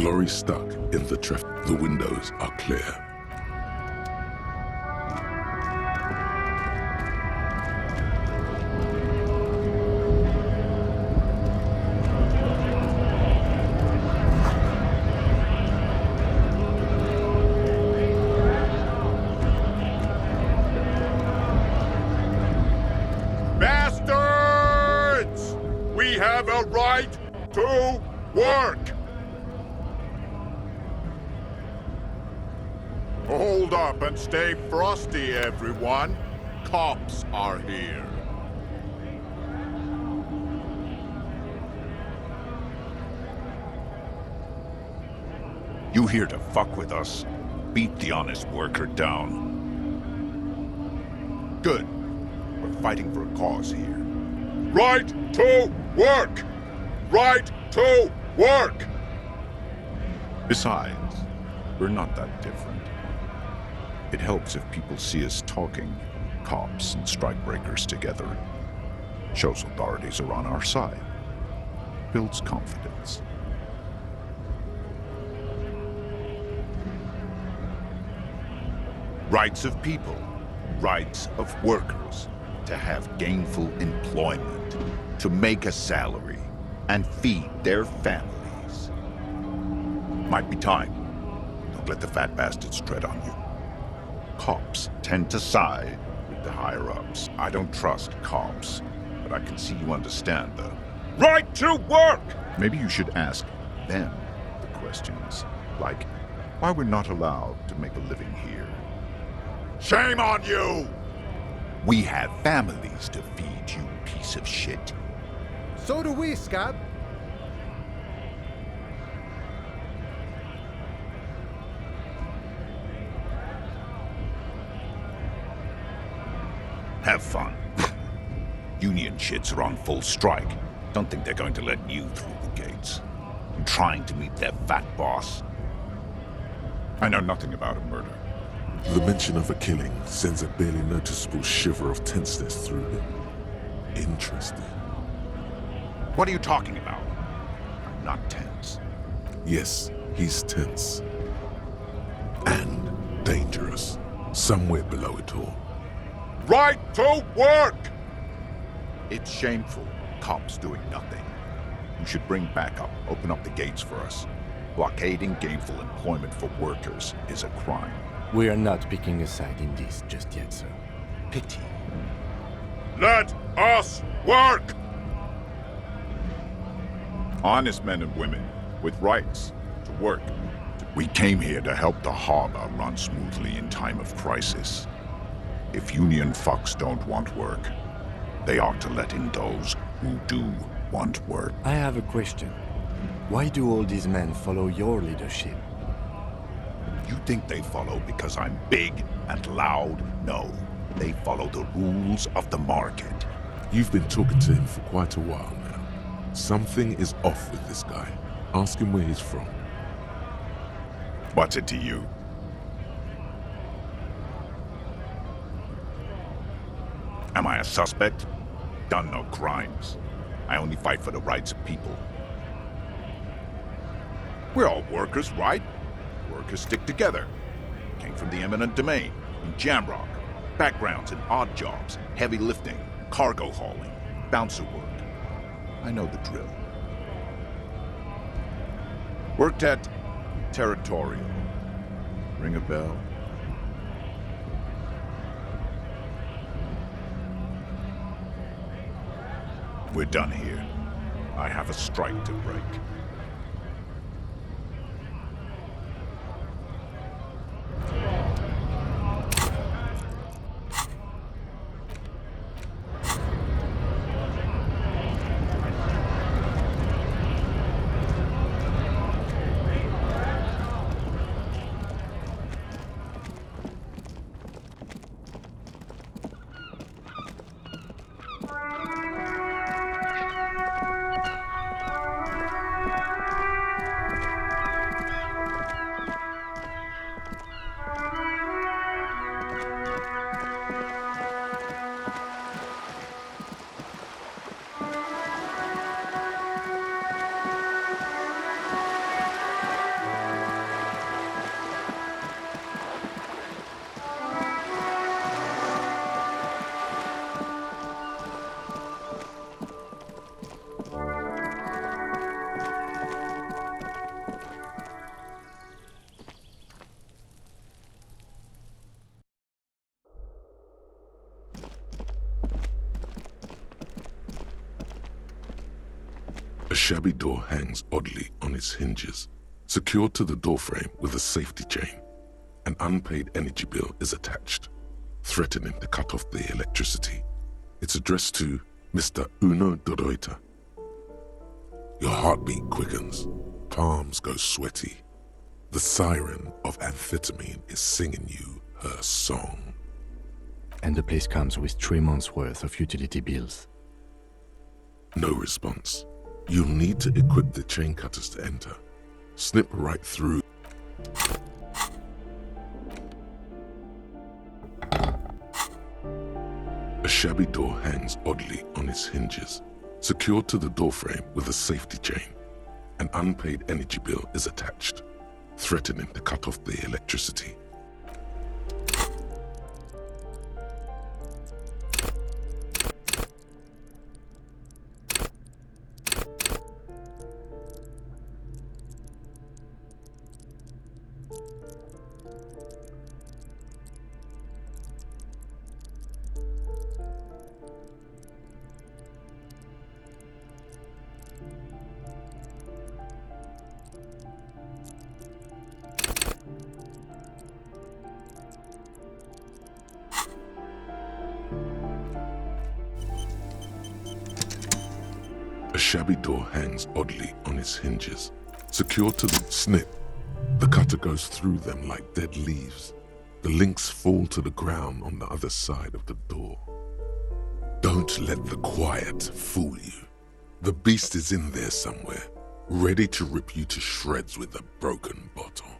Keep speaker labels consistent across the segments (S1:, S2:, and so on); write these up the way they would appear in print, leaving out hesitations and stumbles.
S1: lorry's stuck in the traffic. The windows are clear.
S2: Bastards! We have a right to work! Hold up and stay frosty, everyone. Cops are here.
S3: You here to fuck with us? Beat the honest worker down. Good. We're fighting for a cause here.
S2: Right to work! Right to work!
S3: Besides, we're not that different. It helps if people see us talking, cops and strikebreakers together. Shows authorities are on our side. Builds confidence. Rights of people, rights of workers, to have gainful employment, to make a salary, and feed their families. Might be time. Don't let the fat bastards tread on you. Cops tend to side with the higher-ups. I don't trust cops, but I can see you understand the right to work! Maybe you should ask them the questions, like why we're not allowed to make a living here.
S2: Shame on you!
S3: We have families to feed, you piece of shit.
S4: So do we, Scott.
S3: Have fun. Union shits are on full strike. Don't think they're going to let you through the gates. I'm trying to meet their fat boss. I know nothing about a murder.
S1: The mention of a killing sends a barely noticeable shiver of tenseness through him. Interesting.
S3: What are you talking about? I'm not tense.
S1: Yes, he's tense. And dangerous. Somewhere below it all.
S2: Right to work!
S3: It's shameful. Cops doing nothing. You should bring backup. Open up the gates for us. Blockading gainful employment for workers is a crime.
S5: We are not picking a side in this just yet, sir.
S3: Pity.
S2: Let us work!
S3: Honest men and women with rights to work. We came here to help the harbor run smoothly in time of crisis. If union fucks don't want work, they ought to let in those who do want work.
S5: I have a question. Why do all these men follow your leadership?
S3: You think they follow because I'm big and loud? No. They follow the rules of the market.
S1: You've been talking to him for quite a while now. Something is off with this guy. Ask him where he's from.
S3: What's it to you? Am I a suspect? Done no crimes. I only fight for the rights of people. We're all workers, right? Workers stick together. Came from the eminent domain, in Jamrock. Backgrounds in odd jobs, heavy lifting, cargo hauling, bouncer work. I know the drill. Worked at Territorial. Ring a bell? We're done here. I have a strike to break.
S1: shabby door hangs oddly on its hinges, secured to the doorframe with a safety chain. An unpaid energy bill is attached, threatening to cut off the electricity. It's addressed to Mr. Uno Doroita. Your heartbeat quickens, palms go sweaty. The siren of amphetamine is singing you her song.
S5: And the place comes with 3 months' worth of utility bills.
S1: No response. You'll need to equip the chain cutters to enter. Snip right through. A shabby door hangs oddly on its hinges, secured to the doorframe with a safety chain. An unpaid energy bill is attached, threatening to cut off the electricity. A shabby door hangs oddly on its hinges, secured to the snip. The cutter goes through them like dead leaves. The links fall to the ground on the other side of the door. Don't let the quiet fool you. The beast is in there somewhere, ready to rip you to shreds with a broken bottle.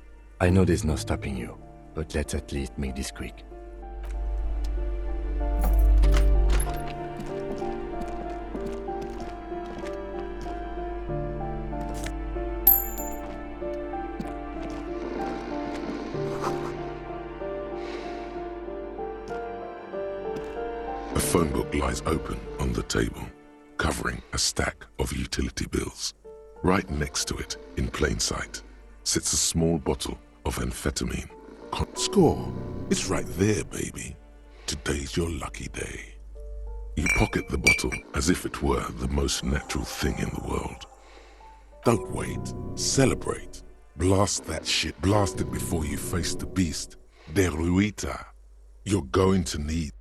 S5: I know there's no stopping you, but let's at least make this quick.
S1: A phone book lies open on the table, covering a stack of utility bills. Right next to it, in plain sight, sits a small bottle of amphetamine. Score! It's right there, baby. Today's your lucky day. You pocket the bottle as if it were the most natural thing in the world. Don't wait. Celebrate. Blast that shit. Blast it before you face the beast. Deruita. You're going to need...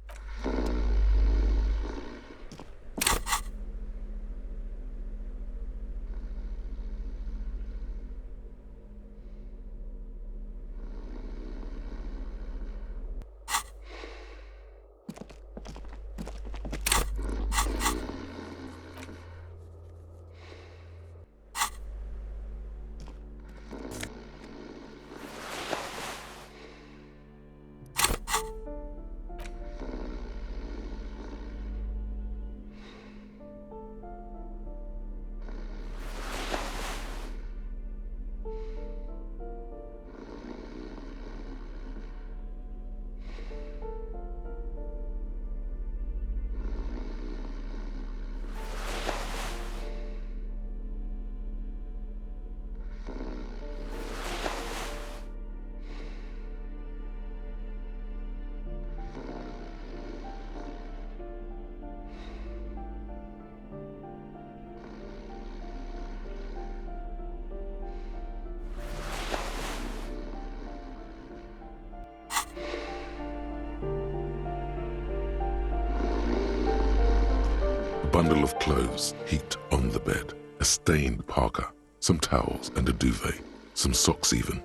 S1: Bundle of clothes heaped on the bed, a stained parka, some towels and a duvet, some socks even.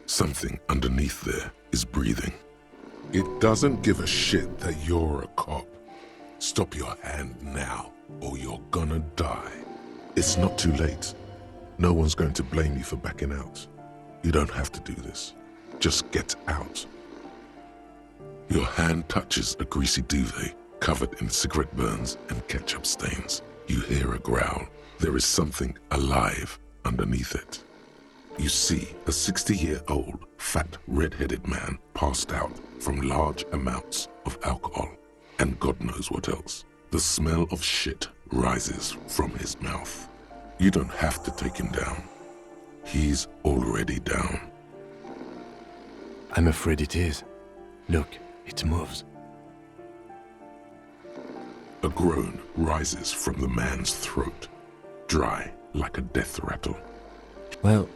S1: Something underneath there is breathing. It doesn't give a shit that you're a cop. Stop your hand now, or you're gonna die. It's not too late. No one's going to blame you for backing out. You don't have to do this. Just get out. Your hand touches a greasy duvet covered in cigarette burns and ketchup stains. You hear a growl. There is something alive underneath it. You see a 60-year-old, fat, red-headed man passed out from large amounts of alcohol and God knows what else. The smell of shit rises from his mouth. You don't have to take him down. He's already down.
S5: I'm afraid it is. Look, it moves.
S1: A groan rises from the man's throat, dry like a death rattle.
S5: Well,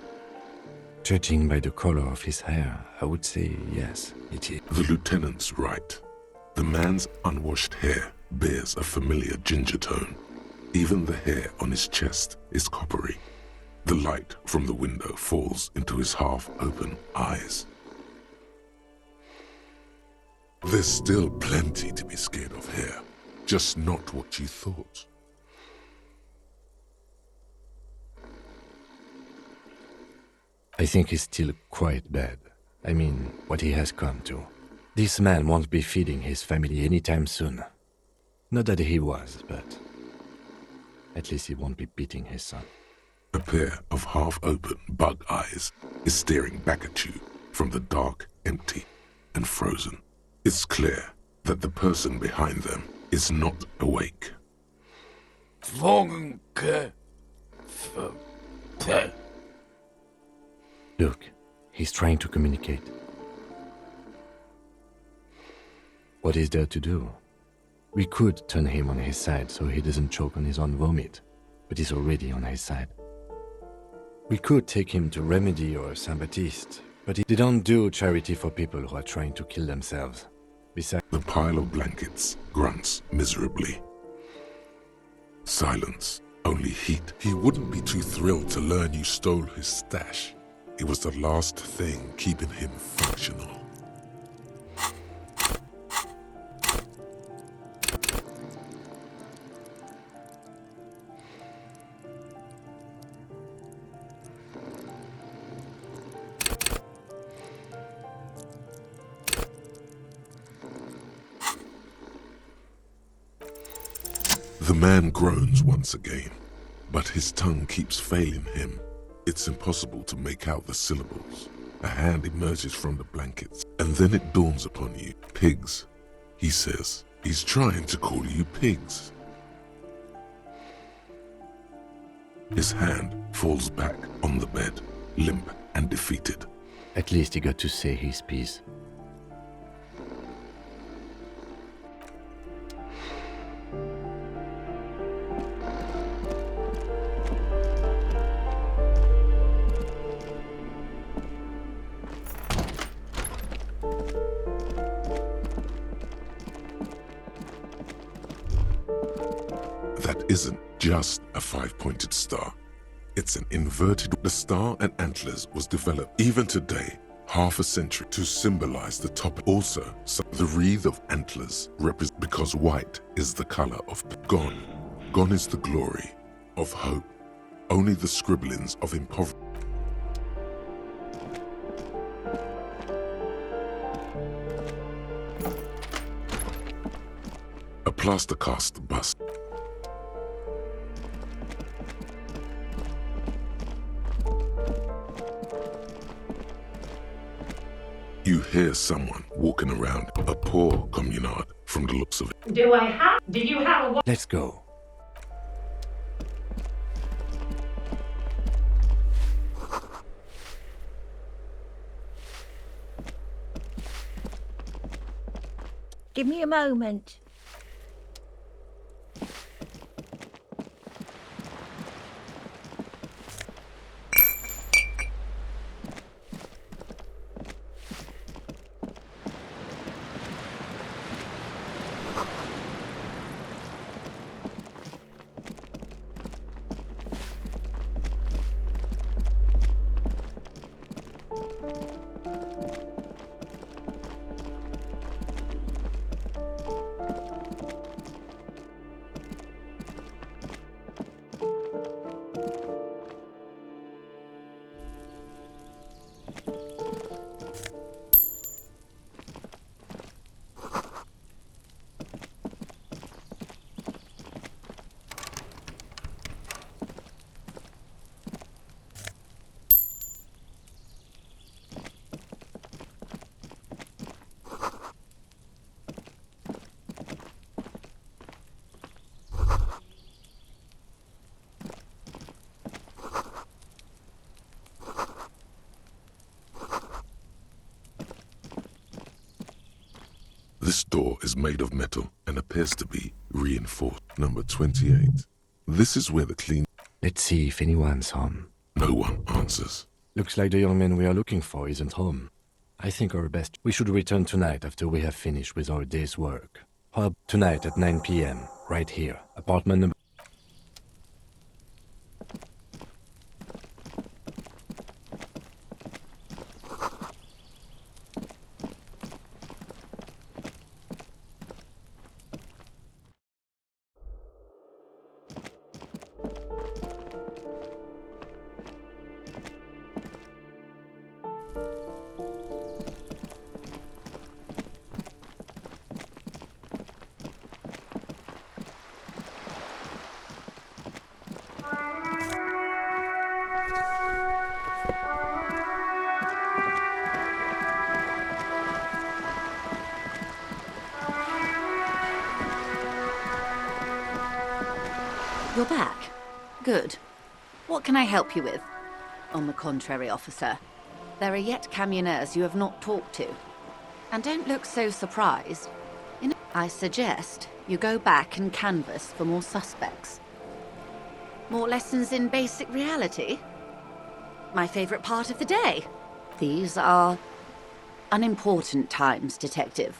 S5: judging by the color of his hair, I would say yes, it is.
S1: The lieutenant's right. The man's unwashed hair bears a familiar ginger tone. Even the hair on his chest is coppery. The light from the window falls into his half-open eyes. There's still plenty to be scared of here, just not what you thought.
S5: I think he's still quite bad. I mean, what he has come to. This man won't be feeding his family anytime soon. Not that he was, but at least he won't be beating his son.
S1: A pair of half-open bug eyes is staring back at you from the dark, empty, and frozen. It's clear that the person behind them is not awake.
S5: Look, he's trying to communicate. What is there to do? We could turn him on his side so he doesn't choke on his own vomit, but he's already on his side. We could take him to Remedy or Saint-Baptiste, but they don't do charity for people who are trying to kill themselves. Besides,
S1: The pile of blankets grunts miserably. Silence, only heat. He wouldn't be too thrilled to learn you stole his stash. It was the last thing keeping him functional. The man groans once again, but his tongue keeps failing him. It's impossible to make out the syllables. A hand emerges from the blankets, and then it dawns upon you. Pigs, he says. He's trying to call you pigs. His hand falls back on the bed, limp and defeated.
S5: at least he got to say his piece.
S1: That isn't just a five-pointed star. It's an inverted. The star and antlers was developed even today, half a century, to symbolize the top. Also, the wreath of antlers represent because white is the color of gone. Gone is the glory of hope. Only the scribblings of impoverished. A plaster cast bust. You hear someone walking around, a poor communard from the looks of it.
S6: Do you have a
S5: Let's go.
S7: Give me a moment.
S1: This door is made of metal and appears to be reinforced. Number 28. This is where the clean...
S5: Let's see if anyone's home.
S1: No one answers.
S5: Looks like the young man we are looking for isn't home. I think our best... We should return tonight after we have finished with our day's work. How tonight at 9 p.m. Right here. Apartment number...
S8: You're back. Good. What can I help you with? On the contrary, officer. There are yet camionneurs you have not talked to. And don't look so surprised. I suggest you go back and canvass for more suspects. More lessons in basic reality? My favorite part of the day. These are unimportant times, Detective.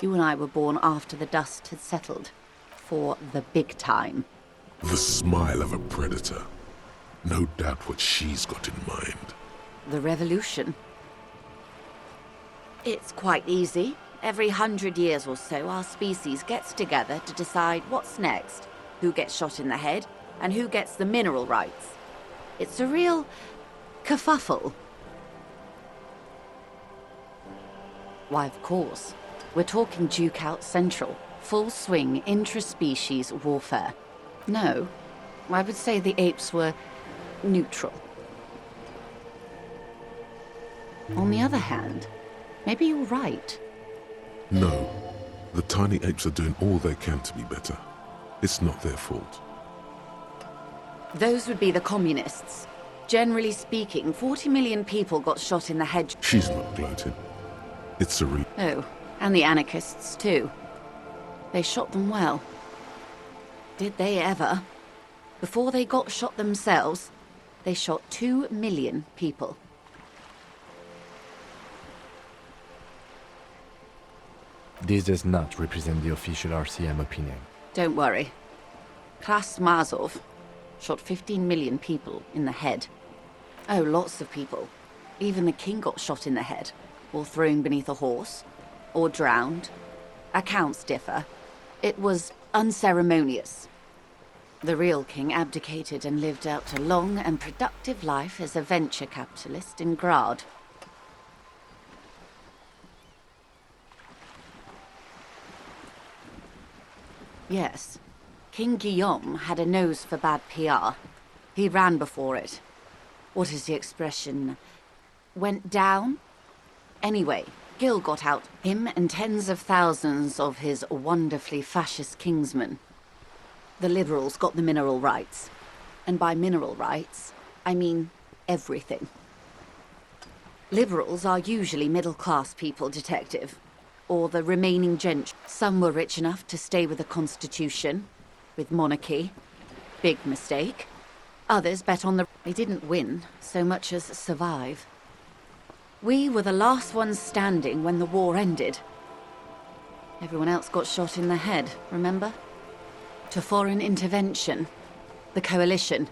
S8: You and I were born after the dust had settled. For the big time.
S1: The smile of a predator. No doubt what she's got in mind.
S8: The revolution. It's quite easy. Every 100 years or so, our species gets together to decide what's next, who gets shot in the head, and who gets the mineral rights. It's a real kerfuffle. Why, of course. We're talking Duke out Central. Full swing intraspecies warfare. No, I would say the apes were neutral. On the other hand, maybe you're right.
S1: No. The tiny apes are doing all they can to be better. It's not their fault.
S8: Those would be the communists. Generally speaking, 40 million people got shot in the head.
S1: She's not gloating. It's a
S8: Oh, and the anarchists too. They shot them well. Did they ever? Before they got shot themselves, they shot 2 million people.
S5: This does not represent the official RCM opinion.
S8: Don't worry. Kras Mazov shot 15 million people in the head. Oh, lots of people. Even the king got shot in the head, or thrown beneath a horse, or drowned. Accounts differ. It was unceremonious. The real king abdicated and lived out a long and productive life as a venture capitalist in Grad. Yes, King Guillaume had a nose for bad PR. He ran before it. What is the expression? Went down? Anyway, Gil got out, him and tens of thousands of his wonderfully fascist kingsmen. The liberals got the mineral rights. And by mineral rights, I mean everything. Liberals are usually middle-class people, Detective. Or the remaining gentry. Some were rich enough to stay with the Constitution, with monarchy. Big mistake. Others bet on the... They didn't win so much as survive. We were the last ones standing when the war ended. Everyone else got shot in the head, remember? To foreign intervention. The coalition.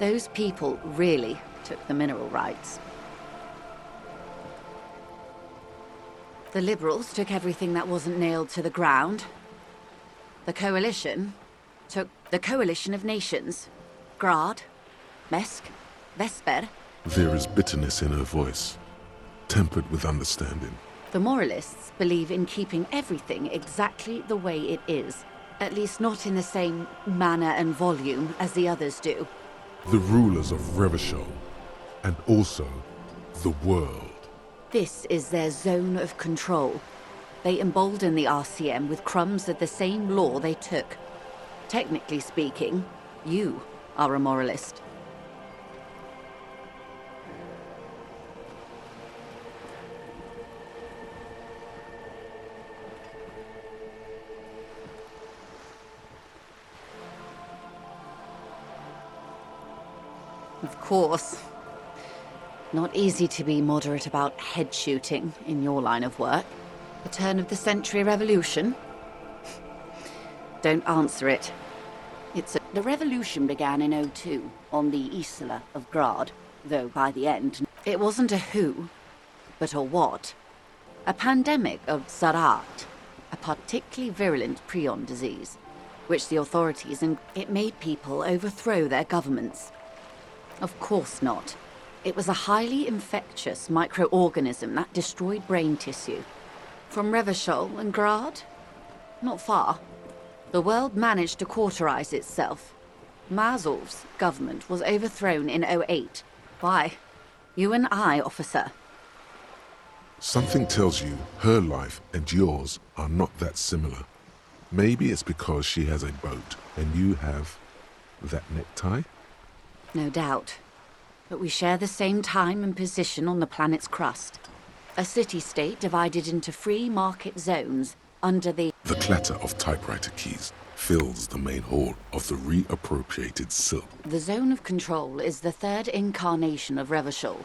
S8: Those people really took the mineral rights. The liberals took everything that wasn't nailed to the ground. The coalition took the coalition of nations. Grad, Mesk, Vesper.
S1: There is bitterness in her voice, tempered with understanding.
S8: The moralists believe in keeping everything exactly the way it is. At least not in the same manner and volume as the others do.
S1: The rulers of Revachol, and also the world.
S8: This is their zone of control. They embolden the RCM with crumbs of the same law they took. Technically speaking, you are a moralist. Of course. Not easy to be moderate about head shooting in your line of work. The turn of the century revolution? Don't answer it. The revolution began in '02 on the Isla of Grad, though by the end, it wasn't a who, but a what. A pandemic of Zarat, a particularly virulent prion disease, which the authorities it made people overthrow their governments. Of course not. It was a highly infectious microorganism that destroyed brain tissue. From Revachol and Grad? Not far. The world managed to cauterize itself. Mazov's government was overthrown in '08. Why? You and I, officer.
S1: Something tells you her life and yours are not that similar. Maybe it's because she has a boat and you have that necktie?
S8: No doubt. But we share the same time and position on the planet's crust. A city-state divided into free market zones under the
S1: clatter of typewriter keys fills the main hall of the reappropriated silk.
S8: The zone of control is the third incarnation of Revachol.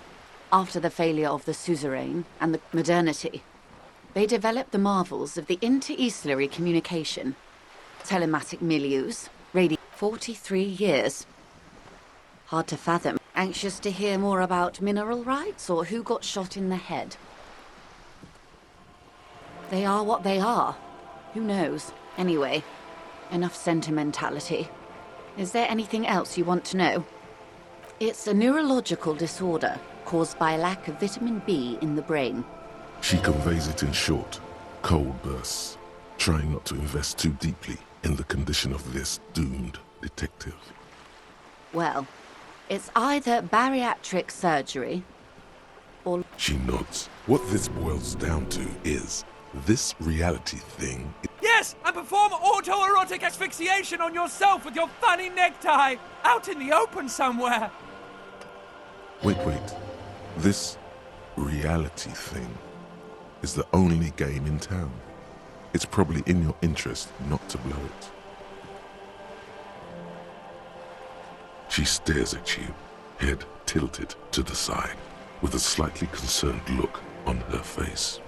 S8: After the failure of the suzerain and the modernity, they developed the marvels of the inter-eastlery communication. Telematic milieus, 43 years. Hard to fathom. Anxious to hear more about mineral rights or who got shot in the head? They are what they are. Who knows? Anyway, enough sentimentality. Is there anything else you want to know? It's a neurological disorder caused by a lack of vitamin B in the brain.
S1: She conveys it in short, cold bursts, trying not to invest too deeply in the condition of this doomed detective.
S8: Well, it's either bariatric surgery or...
S1: She nods. What this boils down to is, this reality thing...
S9: Yes, and perform autoerotic asphyxiation on yourself with your funny necktie, out in the open somewhere.
S1: Wait. This reality thing is the only game in town. It's probably in your interest not to blow it. She stares at you, head tilted to the side, with a slightly concerned look on her face.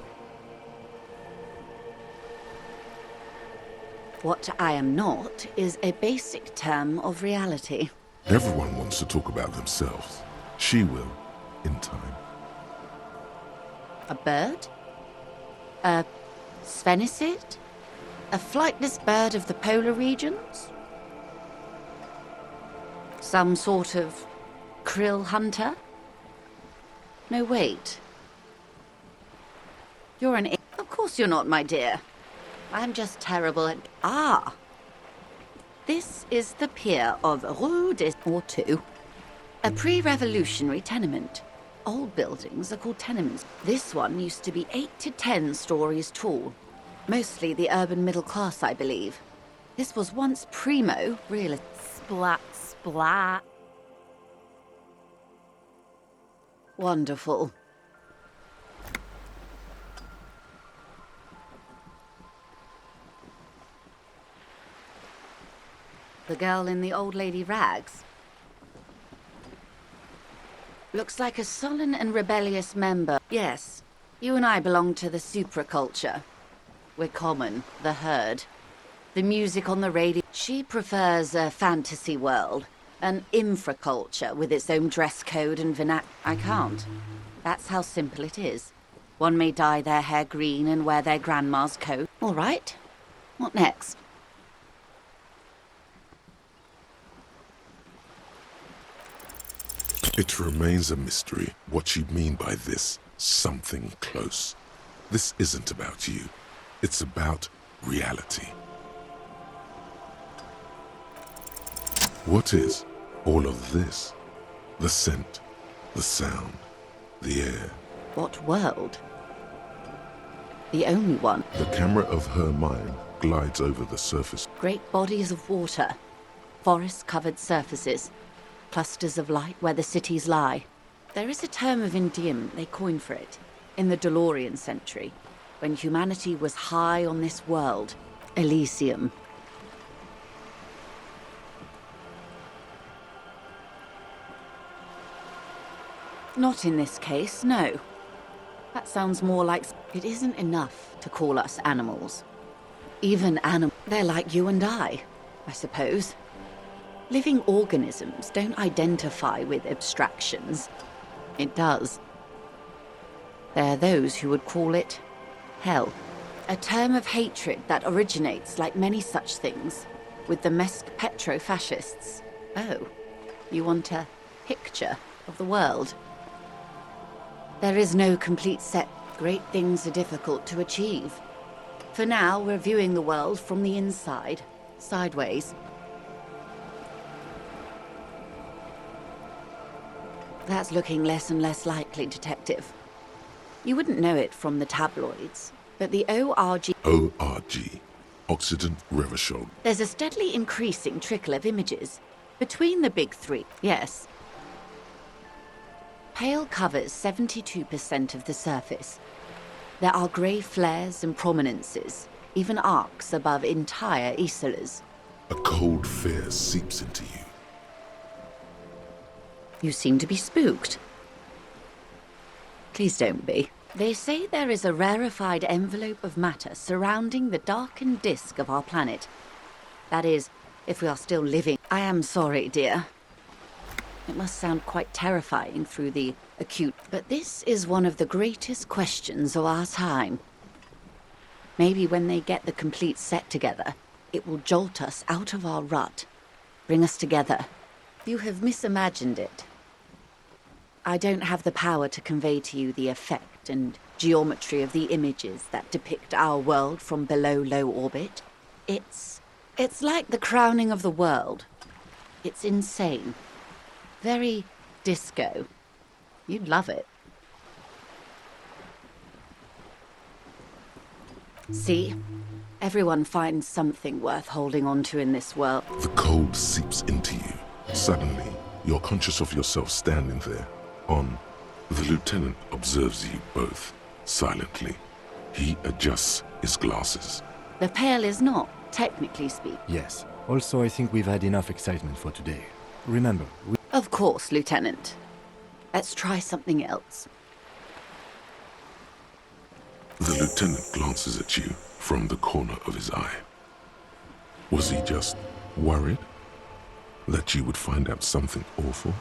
S8: What I am not is a basic term of reality.
S1: Everyone wants to talk about themselves. She will, in time.
S8: A bird? A sphenicid? A flightless bird of the polar regions? Some sort of krill hunter? No, wait. You're an... Of course you're not, my dear. I'm just terrible at... Ah! This is the pier of Rue des... or two. A pre-revolutionary tenement. Old buildings are called tenements. This one used to be 8 to 10 stories tall. Mostly the urban middle class, I believe. This was once primo real...
S7: Splat, splat.
S8: Wonderful. The girl in the old lady rags. Looks like a sullen and rebellious member. Yes, you and I belong to the supraculture. We're common, the herd. The music on the radio. She prefers a fantasy world, an infraculture with its own dress code and I can't. That's how simple it is. One may dye their hair green and wear their grandma's coat. All right. What next?
S1: It remains a mystery what you mean by this something close. This isn't about you. It's about reality. What is all of this? The scent, the sound, the air.
S8: What world? The only one.
S1: The camera of her mind glides over the surface.
S8: Great bodies of water, forest-covered surfaces, clusters of light where the cities lie. There is a term of endearment they coined for it in the DeLorean century, when humanity was high on this world, Elysium. Not in this case, no. That sounds more like... It isn't enough to call us animals. Even they're like you and I suppose. Living organisms don't identify with abstractions. It does. There are those who would call it hell. A term of hatred that originates, like many such things, with the Mesk petro-fascists. Oh, you want a picture of the world? There is no complete set. Great things are difficult to achieve. For now, we're viewing the world from the inside, sideways. That's looking less and less likely, Detective. You wouldn't know it from the tabloids, but the ORG...
S1: ORG. Occident Revachol.
S8: There's a steadily increasing trickle of images. Between the big three, yes. Pale covers 72% of the surface. There are grey flares and prominences, even arcs above entire isolas.
S1: A cold fear seeps into you.
S8: You seem to be spooked. Please don't be. They say there is a rarefied envelope of matter surrounding the darkened disk of our planet. That is, if we are still living. I am sorry, dear. It must sound quite terrifying through the acute, but this is one of the greatest questions of our time. Maybe when they get the complete set together, it will jolt us out of our rut, bring us together. You have misimagined it. I don't have the power to convey to you the effect and geometry of the images that depict our world from below low orbit. It's like the crowning of the world. It's insane. Very disco. You'd love it. See? Everyone finds something worth holding on to in this world.
S1: The cold seeps into you. Suddenly, you're conscious of yourself standing there. The lieutenant observes you both, silently. He adjusts his glasses.
S8: The Pale is not, technically speaking.
S5: Yes. Also, I think we've had enough excitement for today. Remember,
S8: Of course, Lieutenant. Let's try something else.
S1: The lieutenant glances at you from the corner of his eye. Was he just worried that you would find out something awful?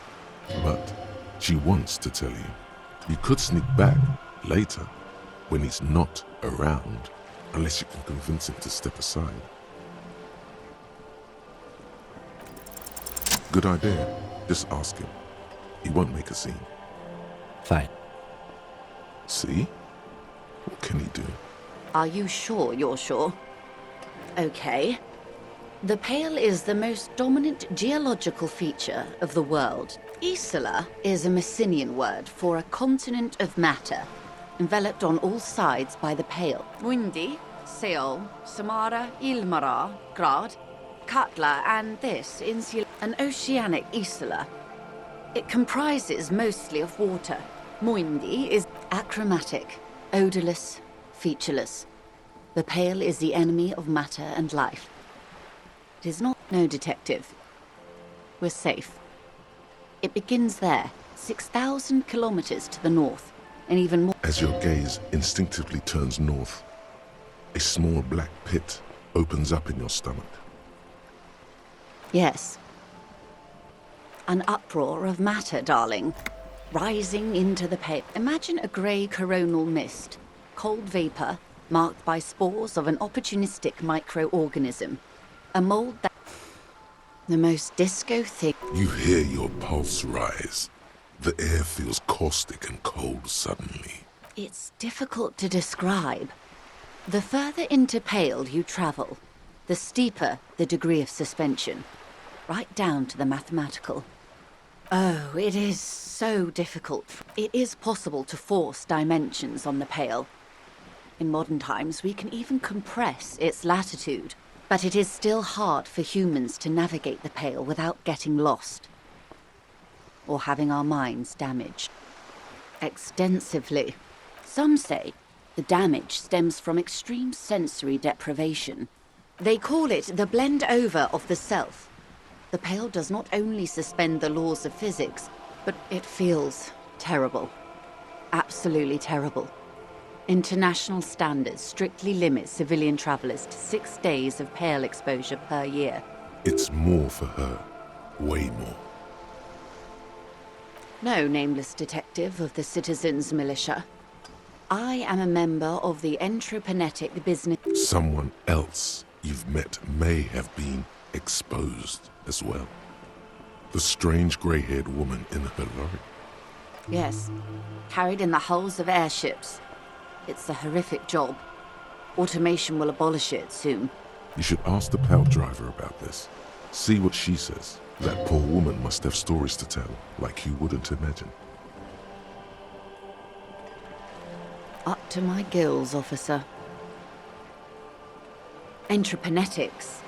S1: But she wants to tell you. You could sneak back later when he's not around, unless you can convince him to step aside. Good idea. Just ask him. He won't make a scene.
S5: fine.
S1: See? What can he do?
S8: Are you sure you're sure? Okay. The Pale is the most dominant geological feature of the world. Isola is a Messinian word for a continent of matter, enveloped on all sides by the Pale. Mundi, Seol, Samara, Ilmara, Grad, Katla, and this insula, an oceanic isola. It comprises mostly of water. Muindi is achromatic, odorless, featureless. The Pale is the enemy of matter and life. It is not... No, Detective. We're safe. It begins there, 6,000 kilometers to the north, and even more...
S1: As your gaze instinctively turns north, a small black pit opens up in your stomach.
S8: Yes. An uproar of matter, darling. Rising into the Pale. Imagine a grey coronal mist, cold vapor, marked by spores of an opportunistic microorganism. A mold that... The most disco thing...
S1: You hear your pulse rise. The air feels caustic and cold suddenly.
S8: It's difficult to describe. The further into Pale you travel, the steeper the degree of suspension. Right down to the mathematical. Oh, it is so difficult. It is possible to force dimensions on the Pale. In modern times, we can even compress its latitude. But it is still hard for humans to navigate the Pale without getting lost. Or having our minds damaged. Extensively. Some say the damage stems from extreme sensory deprivation. They call it the blend over of the self. The Pale does not only suspend the laws of physics, but it feels Terrible. Absolutely terrible. International standards strictly limit civilian travelers to 6 days of pale exposure per year.
S1: It's more for her. Way more.
S8: No, nameless detective of the Citizens Militia. I am a member of the Entropanetic Business...
S1: Someone else you've met may have been exposed as well. The strange grey-haired woman in her lorry.
S8: Yes. Carried in the hulls of airships. It's a horrific job. Automation will abolish it soon.
S1: You should ask the pal driver about this. See what she says. That poor woman must have stories to tell, like you wouldn't imagine.
S8: Up to my gills, officer. Entropanetics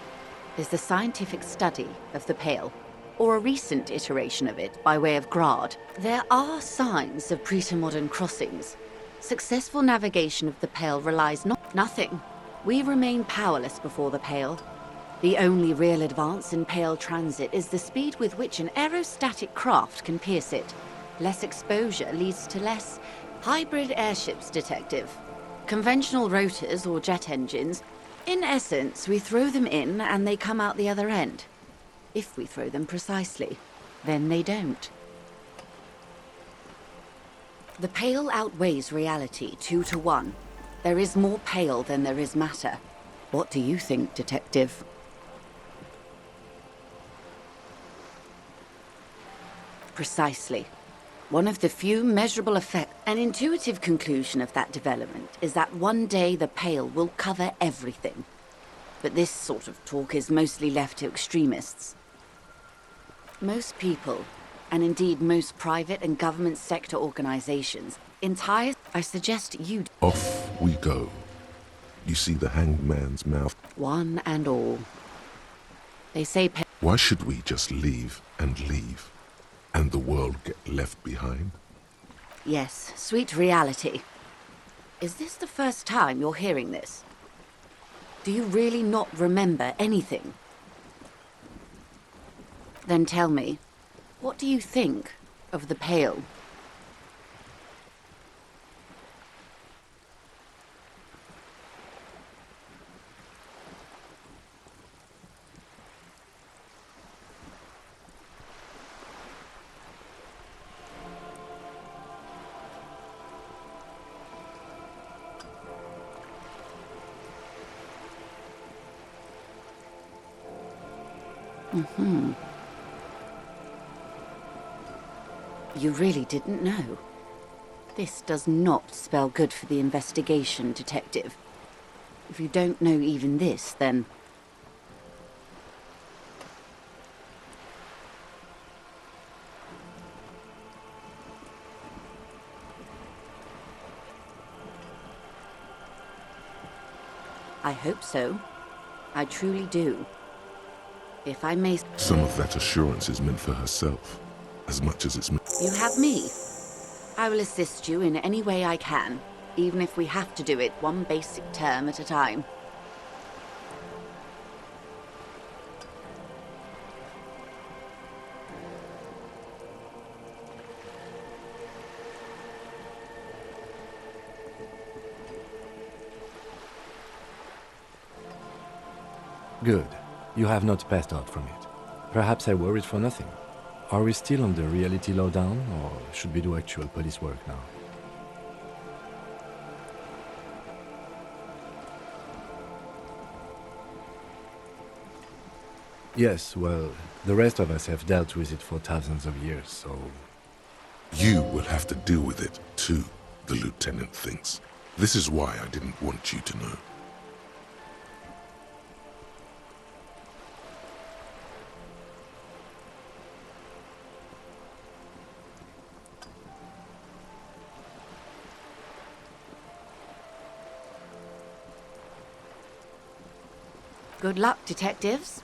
S8: is the scientific study of the Pale, or a recent iteration of it by way of Grad. There are signs of pre-modern crossings. Successful navigation of the Pale relies nothing. We remain powerless before the Pale. The only real advance in Pale transit is the speed with which an aerostatic craft can pierce it. Less exposure leads to less hybrid airships, detective. Conventional rotors or jet engines, in essence, we throw them in and they come out the other end. If we throw them precisely, then they don't. The Pale outweighs reality 2 to 1. There is more Pale than there is matter. What do you think, detective? Precisely. One of the few measurable effects, an intuitive conclusion of that development is that one day the Pale will cover everything. But this sort of talk is mostly left to extremists. Most people, and indeed most private and government sector organizations, I suggest you...
S1: Off we go. You see the hanged man's mouth.
S8: One and all. They say...
S1: Why should we just leave and leave? And the world get left behind?
S8: Yes, sweet reality. Is this the first time you're hearing this? Do you really not remember anything? Then tell me, what do you think of the Pale? You really didn't know. This does not spell good for the investigation, detective. If you don't know even this, then... I hope so. I truly do. If I may...
S1: Some of that assurance is meant for herself, as much as it's meant...
S8: You have me. I will assist you in any way I can, even if we have to do it one basic term at a time.
S5: Good. You have not passed out from it. Perhaps I worried for nothing. Are we still on the reality lowdown, or should we do actual police work now? Yes, well, the rest of us have dealt with it for thousands of years, so...
S1: You will have to deal with it, too, the lieutenant thinks. This is why I didn't want you to know.
S8: Good luck, detectives.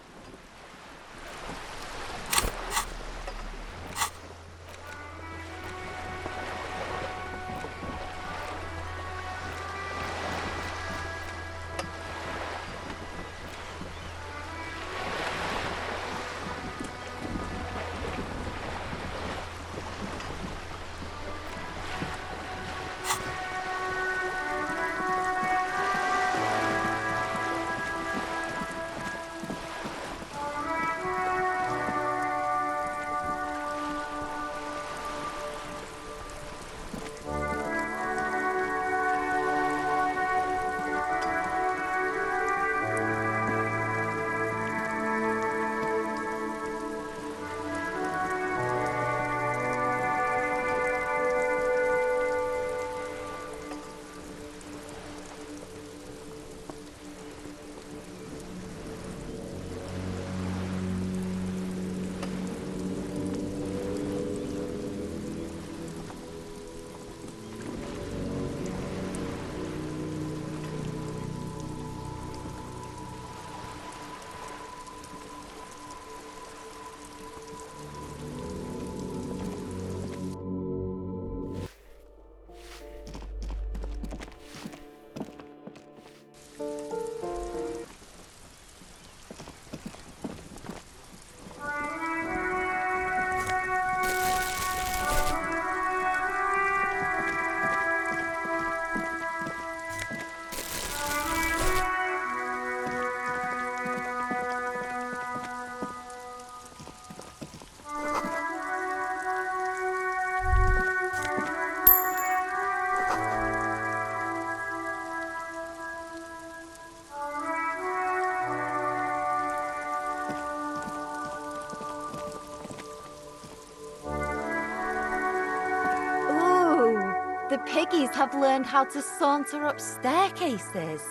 S7: The piggies have learned how to saunter up staircases.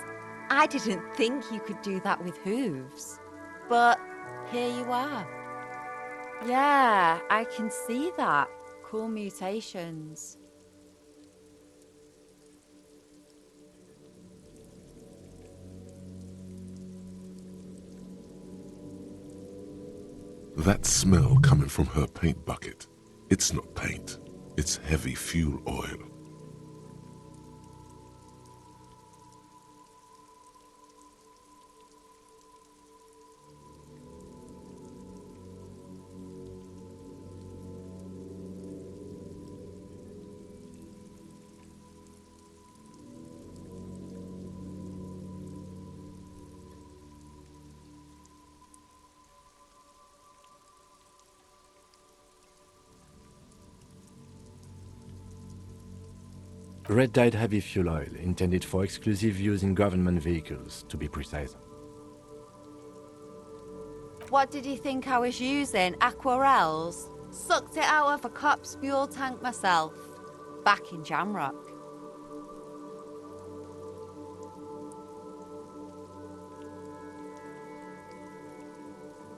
S7: I didn't think you could do that with hooves. But here you are. Yeah, I can see that. Cool mutations.
S1: That smell coming from her paint bucket. It's not paint. It's heavy fuel oil.
S5: Red dyed heavy fuel oil, intended for exclusive use in government vehicles, to be precise.
S7: What did you think I was using? Aquarels? Sucked it out of a cop's fuel tank myself. Back in Jamrock.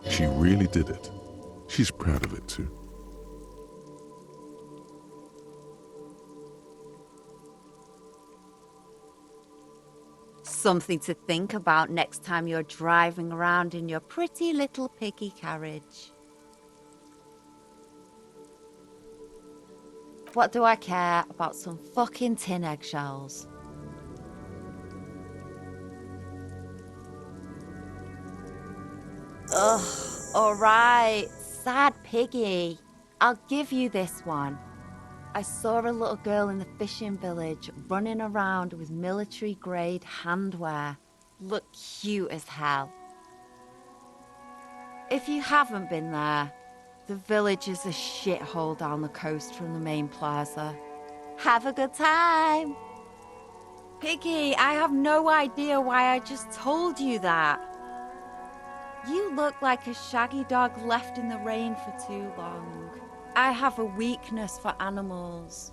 S1: She really did it. She's proud of it too.
S7: Something to think about next time you're driving around in your pretty little piggy carriage. What do I care about some fucking tin eggshells? Ugh, alright, sad piggy. I'll give you this one. I saw a little girl in the fishing village running around with military-grade handwear. Looked cute as hell. If you haven't been there, the village is a shithole down the coast from the main plaza. Have a good time! Piggy, I have no idea why I just told you that. You look like a shaggy dog left in the rain for too long. I have a weakness for animals.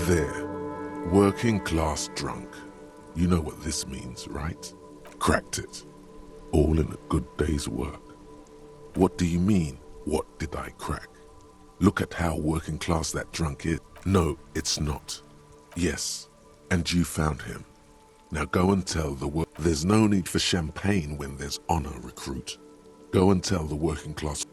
S1: There. Working class drunk. You know what this means, right? Cracked it. All in a good day's work. What do you mean, what did I crack? Look at how working class that drunk is. No, it's not. Yes, and you found him. Now go and tell the world there's no need for champagne when there's honor, recruit. Go and tell the working class.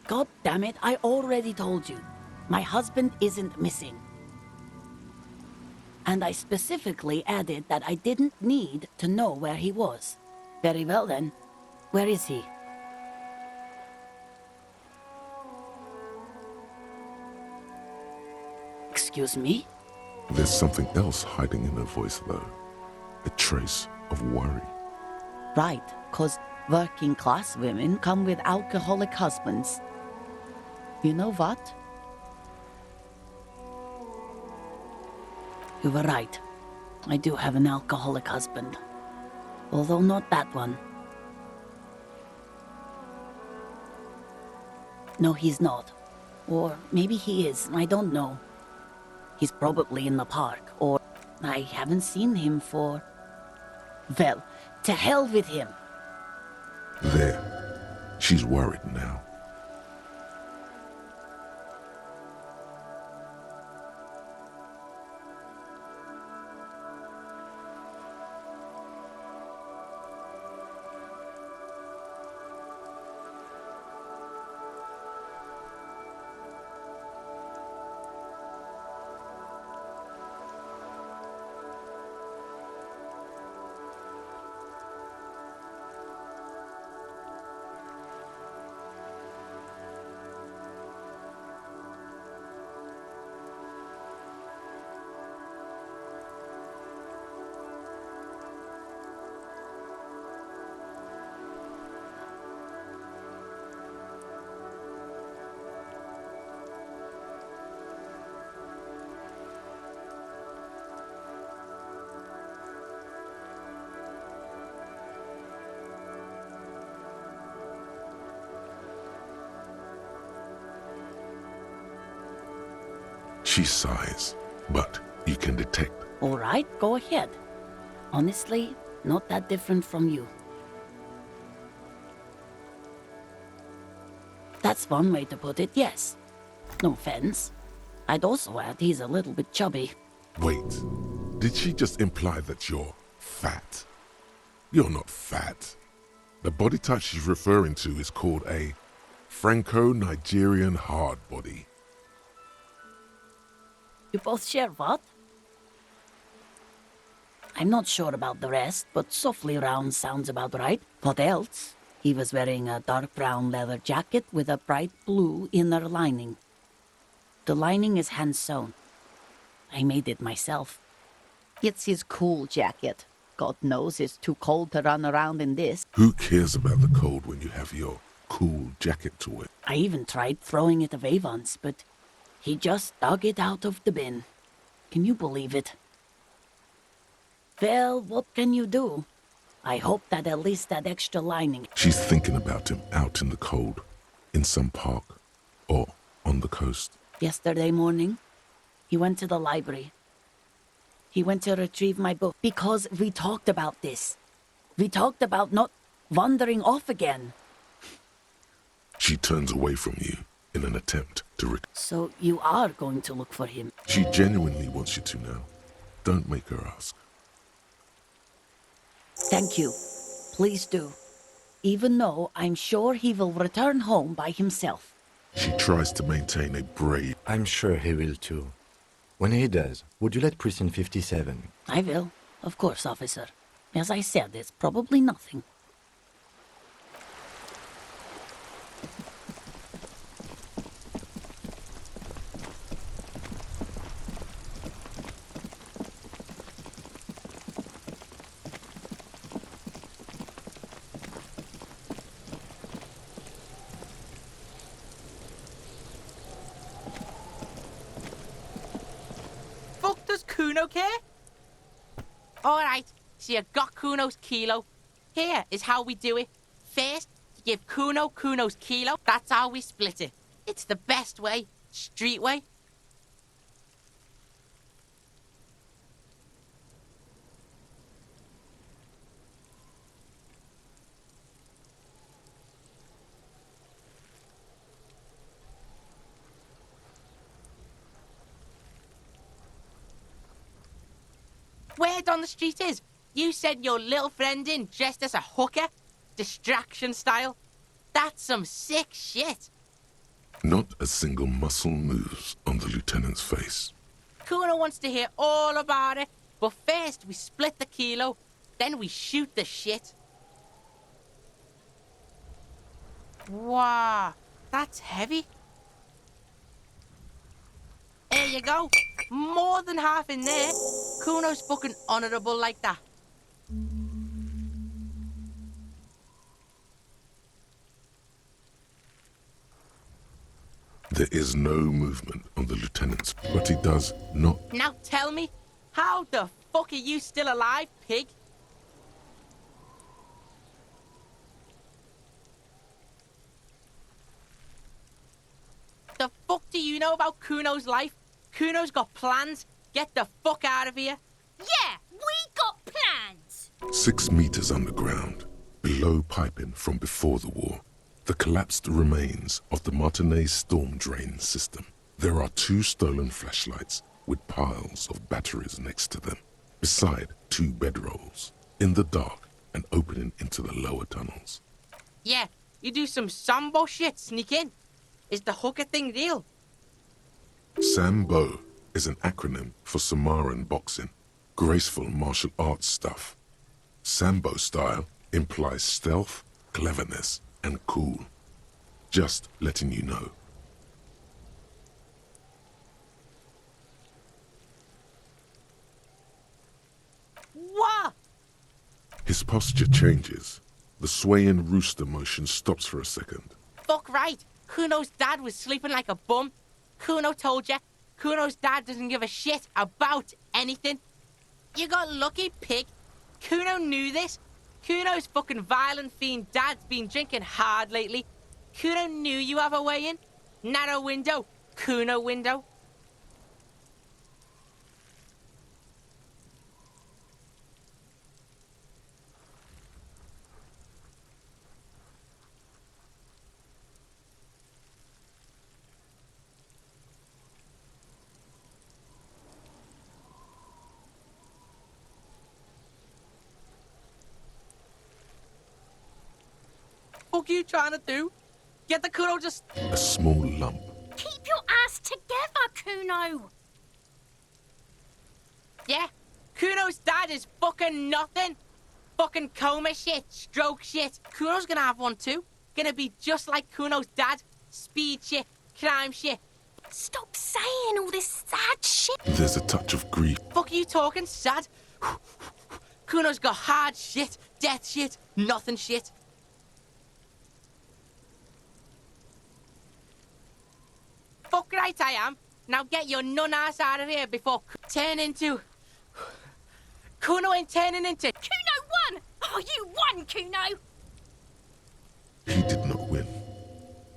S10: God damn it, I already told you. My husband isn't missing. And I specifically added that I didn't need to know where he was. Very well then. Where is he? Excuse me?
S1: There's something else hiding in her voice though. A trace of worry.
S10: Right, 'cause working class women come with alcoholic husbands. You know what? You were right. I do have an alcoholic husband. Although not that one. No, he's not. Or maybe he is, I don't know. He's probably in the park, or I haven't seen him for... Well, to hell with him.
S1: There. She's worried now. She sighs, but you can detect.
S10: All right, go ahead. Honestly, not that different from you. That's one way to put it, yes. No offense. I'd also add he's a little bit chubby.
S1: Wait, did she just imply that you're fat? You're not fat. The body type she's referring to is called a Franco-Nigerian hard body.
S10: You both share what? I'm not sure about the rest, but softly round sounds about right. What else? He was wearing a dark brown leather jacket with a bright blue inner lining. The lining is hand-sewn. I made it myself.
S8: It's his cool jacket. God knows it's too cold to run around in this.
S1: Who cares about the cold when you have your cool jacket to wear?
S10: I even tried throwing it away once, but he just dug it out of the bin. Can you believe it? Well, what can you do? I hope that at least that extra lining...
S1: She's thinking about him out in the cold, in some park, or on the coast.
S10: Yesterday morning, he went to the library. He went to retrieve my book because we talked about this. We talked about not wandering off again.
S1: She turns away from you in an attempt to
S10: So you are going to look for him?
S1: She genuinely wants you to know. Don't make her ask.
S10: Thank you. Please do. Even though I'm sure he will return home by himself.
S1: She tries to maintain a brave...
S5: I'm sure he will too. When he does, would you let Precinct 57?
S10: I will. Of course, officer. As I said, it's probably nothing.
S9: Fuck, does Kuno care?
S6: All right,
S11: Asphyxia got Kuno's kilo. Here is how we do it. First, you give Kuno Kuno's kilo. That's how we split it. It's the best way. Street way. Word on the street is, you sent your little friend in dressed as a hooker, distraction style. That's some sick shit.
S1: Not a single muscle moves on the lieutenant's face.
S11: Kuno wants to hear all about it, but first we split the kilo, then we shoot the shit. Wow, that's heavy. There you go. More than half in there. Kuno's fucking honourable like that.
S1: There is no movement on the lieutenant's, but he does not.
S11: Now tell me, how the fuck are you still alive, pig? The fuck do you know about Kuno's life? Kuno's got plans. Get the fuck out of here.
S12: Yeah, we got plans.
S1: 6 meters underground, below piping from before the war, the collapsed remains of the Martinez storm drain system. There are 2 stolen flashlights with piles of batteries next to them, beside 2 bedrolls, in the dark and opening into the lower tunnels.
S11: Yeah, you do some Sambo shit, sneak in. Is the hooker thing real?
S1: Sambo is an acronym for Samoan boxing, graceful martial arts stuff. Sambo style implies stealth, cleverness, and cool. Just letting you know.
S11: What?
S1: His posture changes. The swaying rooster motion stops for a second.
S11: Fuck right. Kuno's dad was sleeping like a bum. Kuno told ya. Kuno's dad doesn't give a shit about anything. You got lucky, pig. Kuno knew this. Kuno's fucking violent fiend dad's been drinking hard lately. Kuno knew you have a way in. Narrow window. Kuno window. What are you trying to do? Get the Kuno just...
S1: A small lump.
S12: Keep your ass together, Kuno.
S11: Yeah, Kuno's dad is fucking nothing. Fucking coma shit, stroke shit. Kuno's gonna have one too. Gonna be just like Kuno's dad. Speed shit, crime shit.
S12: Stop saying all this sad shit.
S1: There's a touch of grief.
S11: Fuck you talking sad? Kuno's got hard shit, death shit, nothing shit. Fuck right I am. Now get your nun ass out of here before turn into... Kuno ain't turning into...
S12: Kuno won! Oh, you won, Kuno!
S1: He did not win.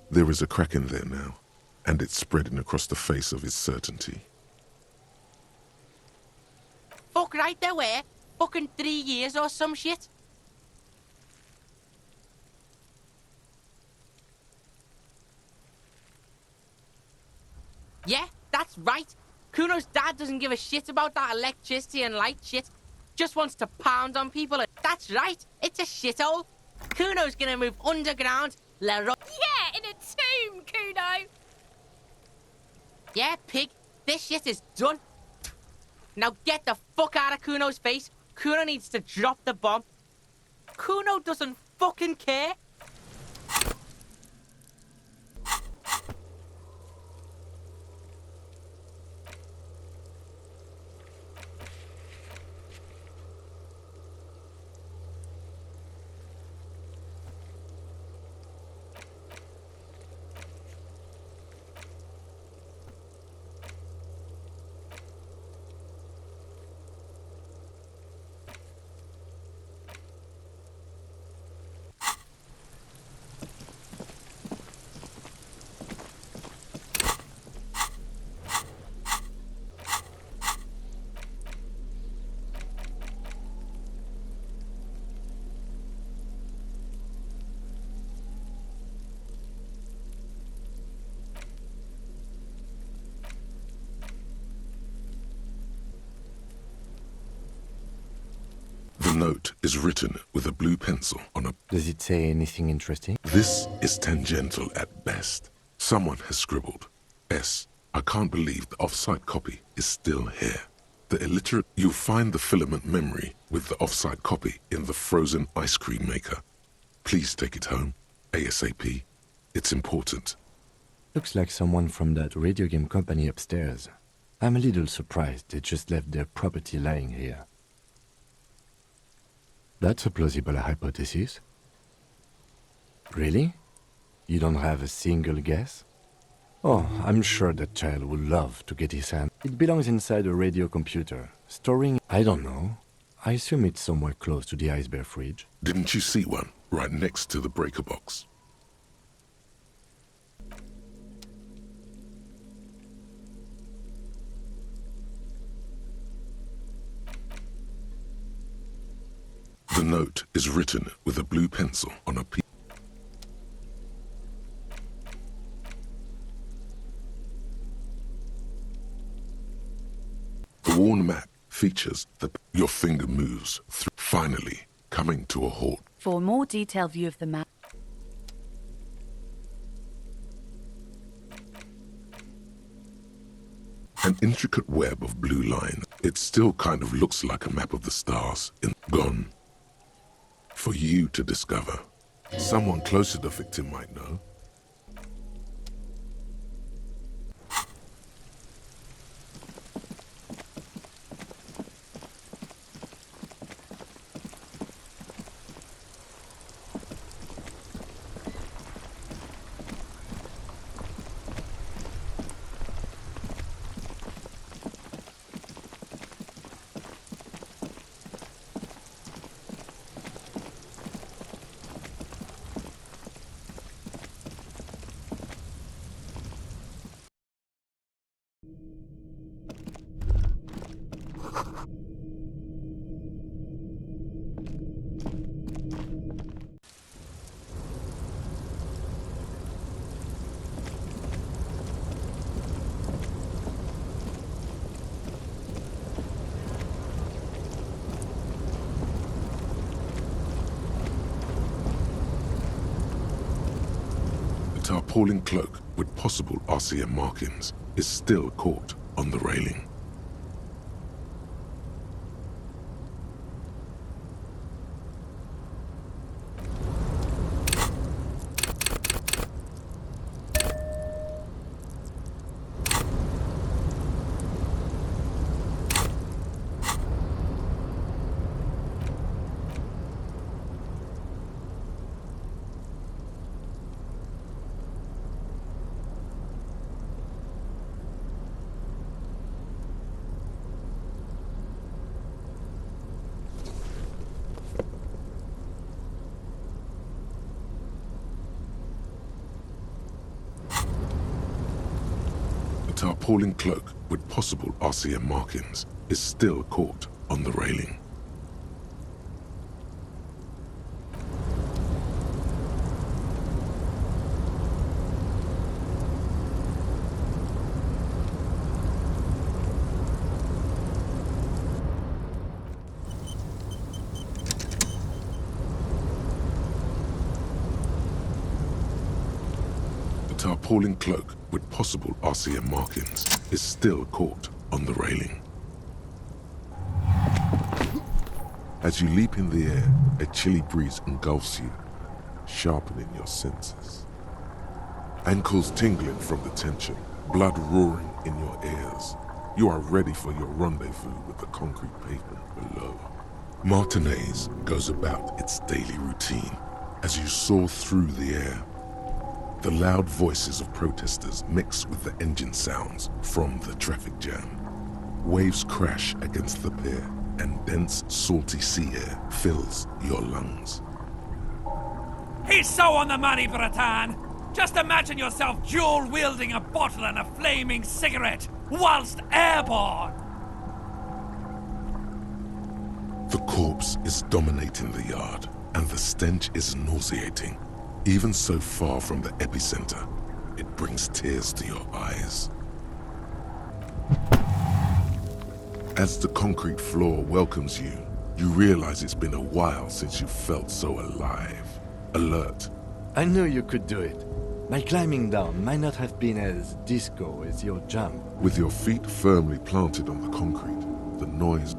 S1: There is a crack in there now, and it's spreading across the face of his certainty.
S11: Fuck right there were. Fucking 3 years or some shit. Yeah, that's right. Kuno's dad doesn't give a shit about that electricity and light shit. Just wants to pound on people. That's right. It's a shithole. Kuno's gonna move underground.
S12: Yeah, in a tomb, Kuno.
S11: Yeah, pig. This shit is done. Now get the fuck out of Kuno's face. Kuno needs to drop the bomb. Kuno doesn't fucking care.
S1: note is written with a blue pencil on a...
S5: Does it say anything interesting?
S1: This is tangential at best. Someone has scribbled, S. I can't believe the off-site copy is still here. The illiterate... You'll find the filament memory with the off-site copy in the frozen ice cream maker. Please take it home, ASAP. It's important.
S5: Looks like someone from that radio game company upstairs. I'm a little surprised they just left their property lying here. That's a plausible hypothesis. Really? You don't have a single guess? Oh, I'm sure that child would love to get his hand. It belongs inside a radio computer, storing... I don't know. I assume it's somewhere close to the ice bear fridge.
S1: Didn't you see one right next to the breaker box? The note is written with a blue pencil on a piece. The worn map features that your finger moves through, finally coming to a halt.
S7: For a more detailed view of the map,
S1: An intricate web of blue lines. It still kind of looks like a map of the stars in Gone. For you to discover. Someone close to the victim might know. The tarpaulin cloak with possible RCM markings is still caught on the railing. The tarpaulin cloak with possible RCM markings is still caught on the railing. The tarpaulin cloak with possible RCM markings is still caught on the railing. As you leap in the air, a chilly breeze engulfs you, sharpening your senses. Ankles tingling from the tension, blood roaring in your ears. You are ready for your rendezvous with the concrete pavement below. Martinez goes about its daily routine as you soar through the air. The loud voices of protesters mix with the engine sounds from the traffic jam. Waves crash against the pier, and dense, salty sea air fills your lungs.
S9: He's so on the money, Bratan! Just imagine yourself dual-wielding a bottle and a flaming cigarette, whilst airborne!
S1: The corpse is dominating the yard, and the stench is nauseating. Even so far from the epicenter, it brings tears to your eyes. As the concrete floor welcomes you, You realize it's been a while since you felt so alive, alert.
S5: I knew you could do it. My climbing down might not have been as disco as your jump.
S1: With your feet firmly planted on the concrete, the noise